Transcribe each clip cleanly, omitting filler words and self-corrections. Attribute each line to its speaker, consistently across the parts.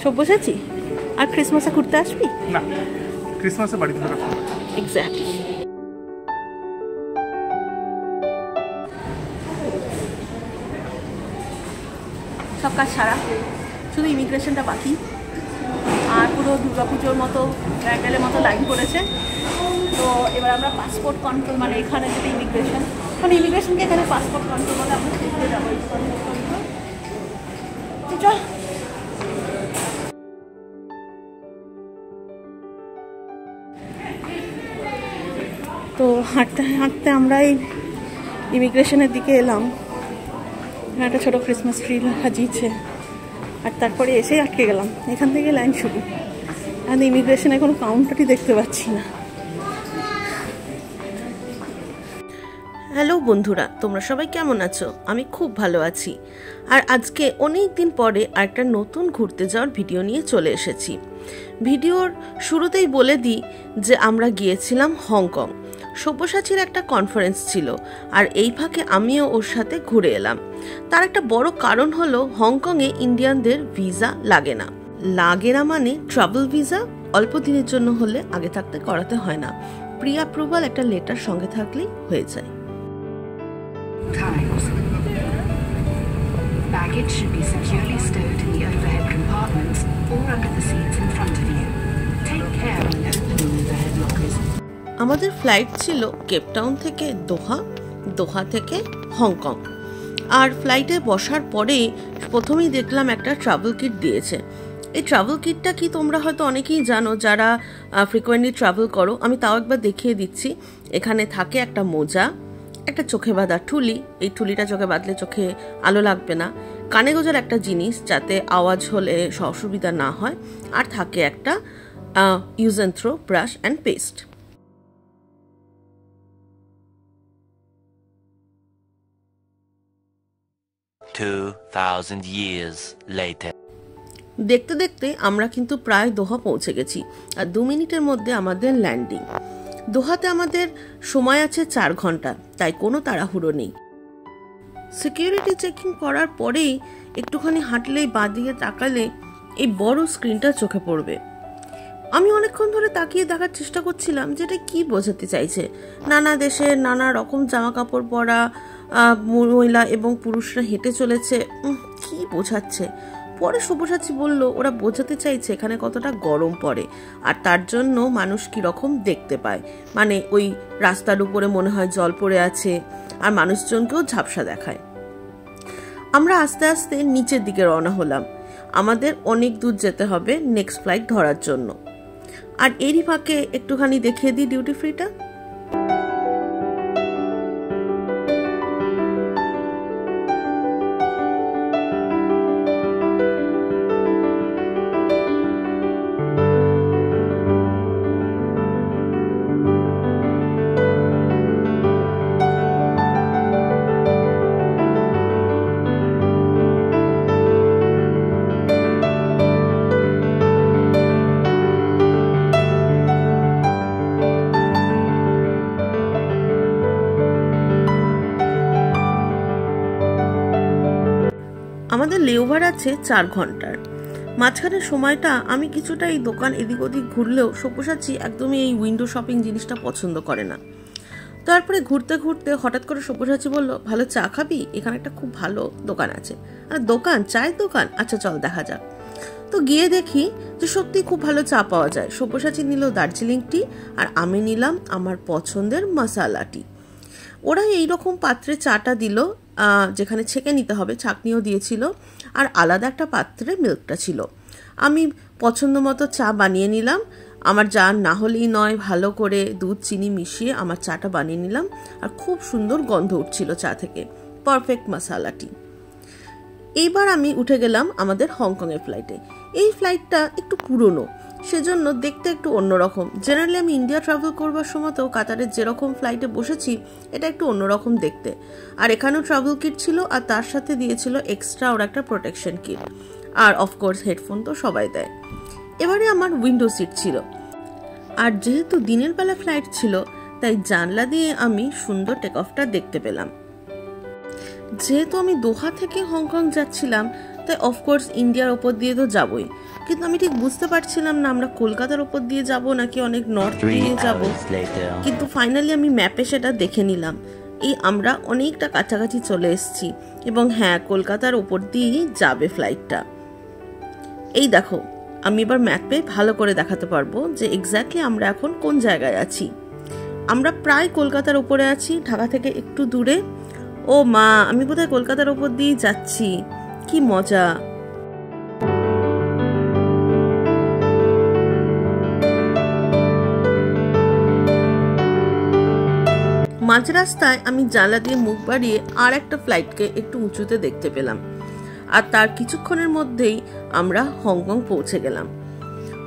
Speaker 1: সব্যসাচী আর ক্রিসমাসে ঘুরতে আসবি
Speaker 2: না, ক্রিসমাসে বাড়িতে থাকা।
Speaker 1: এক্স্যাক্টলি। সব কাজ সারা, শুধু ইমিগ্রেশনটা বাকি। আর পুরো দুর্গাপুজোর মতো প্যান্ডেলের মতো লাইন পড়েছে। তো এবার আমরা পাসপোর্ট কন্ট্রোল, মানে এখানে যেটা ইমিগ্রেশন, মানে ইমিগ্রেশনকে এখানে পাসপোর্ট কন্ট্রোল বলে, আমরা দেখতে যাবো। চল। তো হাঁটতে হাঁটতে আমরা এই ইমিগ্রেশনের দিকে এলাম। এখানে একটা ছোটো ক্রিসমাস ট্রি সাজিয়েছে, আর তারপরে এসেই আটকে গেলাম। এখান থেকে লাইন শুরু, আর ইমিগ্রেশনে কোনো কাউন্টারই দেখতে পাচ্ছি না। হ্যালো বন্ধুরা, তোমরা সবাই কেমন আছো? আমি খুব ভালো আছি। আর আজকে অনেক দিন পরে আরেকটা নতুন ঘুরতে যাওয়ার ভিডিও নিয়ে চলে এসেছি। ভিডিওর শুরুতেই বলে দিই যে আমরা গিয়েছিলাম হংকং। সব্যসাচীর একটা কনফারেন্স ছিল, আর এই ফাঁকে আমিও ওর সাথে ঘুরে এলাম। তার একটা বড় কারণ হলো হংকংয়ে ইন্ডিয়ানদের ভিসা লাগে না। লাগে না মানে ট্রাভেল ভিসা অল্প দিনের জন্য হলে আগে থাকতে করাতে হয় না। প্রি অ্যাপ্রুভাল একটা লেটার সঙ্গে থাকলেই হয়ে যায়।
Speaker 3: Times. Baggage should be securely stowed in the overhead compartments or under the seats in front of you. Take care when opening overhead lockers.
Speaker 1: আমাদের ফ্লাইট ছিল কেপটাউন থেকে দোহা, দোহা থেকে হংকং। আর ফ্লাইটে বসার পরেই প্রথমেই দেখলাম একটা ট্রাভেল কিট দিয়েছে। এই ট্রাভেল কিটটা কি তোমরা হয়তো অনেকেই জানো যারা ফ্রিকোয়েন্টলি ট্রাভেল করো। আমি তাও একবার দেখিয়ে দিচ্ছি। এখানে থাকে একটা মোজা, একটা চোখে বাঁধা ঠুলি, এই ঠুলিটা চোখে বাঁধলে চোখে আলো লাগবে না, কানে গোজার একটা জিনিস যাতে আওয়াজ হলে অসুবিধা না হয়, আর থাকে একটা use and throw brush and paste. দেখতে দেখতে আমরা কিন্তু প্রায় দোহা পৌঁছে গেছি, আর 2 মিনিটের মধ্যে আমাদের ল্যান্ডিং। দোহাতে আমাদের সময় আছে 4 ঘন্টা, তাই কোনো তাড়াহুড়ো নেই। সিকিউরিটি চেকিং করার পরেই একটুখানি হাঁটলেই বাঁ দিকে তাকালে এই বড় স্ক্রিনটা চোখে পড়বে। আমি অনেকক্ষণ ধরে তাকিয়ে দেখার চেষ্টা করছিলাম যে এটা কি বোঝাতে চাইছে। নানা দেশের নানা রকম জামা কাপড় পরা মহিলা এবং পুরুষরা হেঁটে চলেছে, কি বোঝাচ্ছে। পরে সব্যসাচী বলল ওরা বোঝাতে চাইছে এখানে কতটা গরম পড়ে, আর তার জন্য মানুষ কিরকম দেখতে পায়, মানে ওই রাস্তার উপরে মনে হয় জল পড়ে আছে, আর মানুষজনকেও ঝাপসা দেখায়। আমরা আস্তে আস্তে নিচের দিকে রওনা হলাম। আমাদের অনেক দূর যেতে হবে নেক্সট ফ্লাইট ধরার জন্য। আর এরই ফাঁকে একটুখানি দেখিয়ে দিই ডিউটি ফ্রিটা। আমাদের লেওভার আছে 4 ঘন্টার। মাঝখানের সময়টা আমি কিছুটা এই দোকান এদিক ওদিক ঘুরলেও সব্যসাচী একদমই এই উইন্ডো শপিং জিনিসটা পছন্দ করে না। তারপরে ঘুরতে ঘুরতে হঠাৎ করে সব্যসাচী বলল, ভালো চা খাবি? এখানে একটা খুব ভালো দোকান আছে। আর দোকান, চায়ের দোকান? আচ্ছা চল দেখা যাক। তো গিয়ে দেখি যে সত্যি খুব ভালো চা পাওয়া যায়। সব্যসাচী নিল দার্জিলিং টি, আর আমি নিলাম আমার পছন্দের মশালা টি। ওরা এইরকম পাত্রে চাটা দিল, যেখানে ছেঁকে নিতে হবে, ছাঁকনিও দিয়েছিল, আর আলাদা একটা পাত্রে মিল্কটা ছিল। আমি পছন্দ মতো চা বানিয়ে নিলাম। আমার যা না হলেই নয়, ভালো করে দুধ চিনি মিশিয়ে আমার চাটা বানিয়ে নিলাম, আর খুব সুন্দর গন্ধ উঠছিল চা থেকে। পারফেক্ট মশালা টি। এইবার আমি উঠে গেলাম আমাদের হংকংয়ের ফ্লাইটে। এই ফ্লাইটটা একটু পুরনো, সেজন্য দেখতে একটু অন্যরকম। জেনারেলি আমি ইন্ডিয়া ট্রাভেল করবার সময়তেও কাতারের যেরকম ফ্লাইটে বসেছি এটা একটু অন্যরকম দেখতে। আর এখানেও ট্রাভেল কিট ছিল, আর তার সাথে দিয়েছিল এক্সট্রা ওর একটা প্রোটেকশন কিট, আর অফকোর্স হেডফোন তো সবাই দেয়। এবারে আমার উইন্ডো সিট ছিল, আর যেহেতু দিনের বেলা ফ্লাইট ছিল তাই জানলা দিয়ে আমি সুন্দর টেক অফটা দেখতে পেলাম। যেহেতু আমি দোহা থেকে হংকং যাচ্ছিলাম তাই অফকোর্স ইন্ডিয়ার ওপর দিয়ে তো যাবই, কিন্তু আমি ঠিক বুঝতে পারছিলাম না আমরা কলকাতার ওপর দিয়ে যাব নাকি অনেক নর্থ দিয়ে যাব। কিন্তু ফাইনালি আমি ম্যাপে সেটা দেখে নিলাম, এই আমরা অনেকটা কাছাকাছি চলে এসেছি এবং হ্যাঁ, কলকাতার ওপর দিয়েই যাবে ফ্লাইটটা। এই দেখো, আমি এবার ম্যাপে ভালো করে দেখাতে পারবো যে এক্স্যাক্টলি আমরা এখন কোন জায়গায় আছি। আমরা প্রায় কলকাতার ওপরে আছি, ঢাকা থেকে একটু দূরে। ও মা, আমি বোধহয় কলকাতার ওপর দিয়েই যাচ্ছি, কি মজা। মাঝ রাস্তায় আমি জানলা দিয়ে মুখ বাড়িয়ে আর একটা ফ্লাইটকে একটু উঁচুতে দেখতে পেলাম, আর তার কিছুক্ষণের মধ্যেই আমরা হংকং পৌঁছে গেলাম।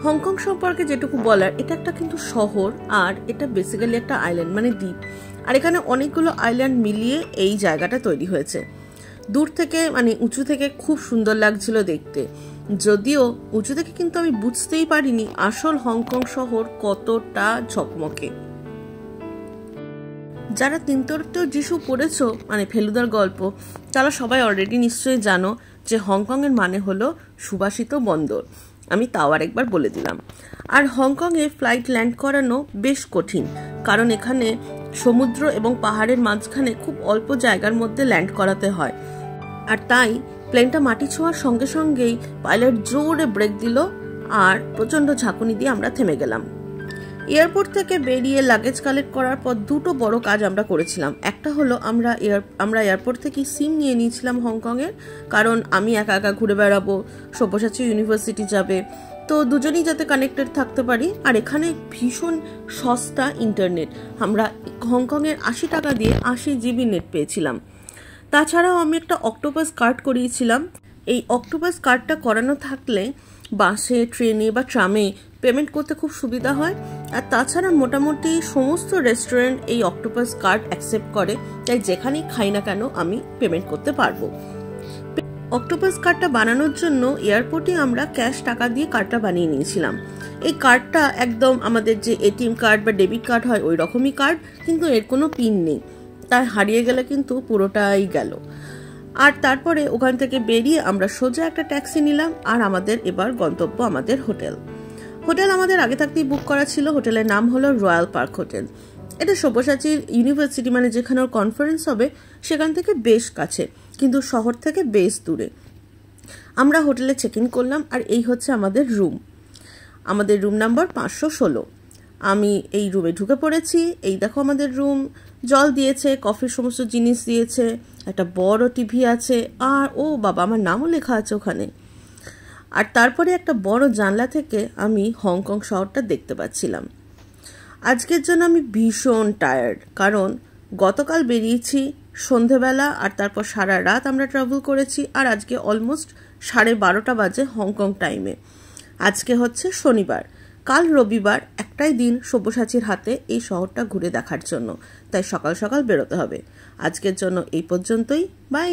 Speaker 1: হংকং সম্পর্কে যেটুকু বলার, এটা একটা কিন্তু শহর, আর এটা বেসিক্যালি একটা আইল্যান্ড, মানে দ্বীপ। আর এখানে অনেকগুলো আইল্যান্ড মিলিয়ে এই জায়গাটা তৈরি হয়েছে। দূর থেকে মানে উঁচু থেকে খুব সুন্দর লাগছিল দেখতে, যদিও উঁচু থেকে কিন্তু আমি বুঝতেই পারিনি আসল হংকং শহর কতটা ঝকমকে। যারা তিনতরফ যিশু পড়েছো, মানে ফেলুদার গল্প, তারা সবাই অলরেডি নিশ্চয়ই জানো যে হংকংয়ের মানে হলো সুবাসিত বন্দর। আমি তাও আরেকবার বলে দিলাম। আর হংকংয়ে ফ্লাইট ল্যান্ড করানো বেশ কঠিন, কারণ এখানে সমুদ্র এবং পাহাড়ের মাঝখানে খুব অল্প জায়গার মধ্যে ল্যান্ড করাতে হয়। আর তাই প্লেনটা মাটি ছোঁয়ার সঙ্গে সঙ্গেই পাইলট জোরে ব্রেক দিল আর প্রচণ্ড ঝাঁকুনি দিয়ে আমরা থেমে গেলাম। এয়ারপোর্ট থেকে বেরিয়ে লাগেজ কালেক্ট করার পর দুটো বড় কাজ আমরা করেছিলাম। একটা হলো আমরা এয়ারপোর্ট থেকে সিম নিয়ে নিয়েছিলাম হংকংয়ের, কারণ আমি একা একা ঘুরে বেড়াবো, সব্যসাচী ইউনিভার্সিটি যাবে, তো দুজনেই যাতে কানেক্টেড থাকতে পারি। আর এখানে ভীষণ সস্তা ইন্টারনেট, আমরা হংকংয়ের 80 টাকা দিয়ে 80 GB নেট পেয়েছিলাম। তাছাড়াও আমি একটা অক্টোপাস কার্ড করিয়েছিলাম। এই অক্টোপাস কার্ডটা করানো থাকলে বাসে, ট্রেনে বা ট্রামে পেমেন্ট করতে খুব সুবিধা হয়। আর তাছাড়া মোটামুটি সমস্ত রেস্টুরেন্ট এই অক্টোপাস কার্ড অ্যাকসেপ্ট করে, তাই যেখানেই খাই না কেন আমি পেমেন্ট করতে পারবো। অক্টোপাস কার্ডটা বানানোর জন্য এয়ারপোর্টে আমরা ক্যাশ টাকা দিয়ে কার্ডটা বানিয়ে নিয়েছিলাম। এই কার্ডটা একদম আমাদের যে এটিএম কার্ড বা ডেবিট কার্ড হয় ওই রকমই কার্ড, কিন্তু এর কোনো পিন নেই, তাই হারিয়ে গেলে কিন্তু পুরোটাই গেল। আর তারপরে ওখান থেকে বেরিয়ে আমরা সোজা একটা ট্যাক্সি নিলাম, আর আমাদের এবার গন্তব্য আমাদের হোটেল। আমাদের আগে থাকতেই বুক করা ছিল। হোটেলের নাম হলো রয়্যাল পার্ক হোটেল। এটা সব্যসাচী ইউনিভার্সিটি, মানে যেখানে ওর কনফারেন্স হবে সেখান থেকে বেশ কাছে, কিন্তু শহর থেকে বেশ দূরে। আমরা হোটেলে চেক ইন করলাম, আর এই হচ্ছে আমাদের রুম। আমাদের রুম নাম্বার 516। আমি এই রুমে ঢুকে পড়েছি। এই দেখো আমাদের রুম, জল দিয়েছে, কফির সমস্ত জিনিস দিয়েছে, একটা বড় টিভি আছে, আর ও বাবা, আমার নামও লেখা আছে ওখানে। আর তারপরে একটা বড় জানলা থেকে আমি হংকং শহরটা দেখতে পাচ্ছিলাম। আজকের জন্য আমি ভীষণ টায়ার্ড, কারণ গতকাল বেরিয়েছি সন্ধেবেলা, আর তারপর সারা রাত আমরা ট্রাভেল করেছি, আর আজকে অলমোস্ট 12:30 বাজে হংকং টাইমে। আজকে হচ্ছে শনিবার, কাল রবিবার, একটাই দিন সব্যসাচীর হাতে এই শহরটা ঘুরে দেখার জন্য, তাই সকাল সকাল বেরোতে হবে। আজকের জন্য এই পর্যন্তই, বাই।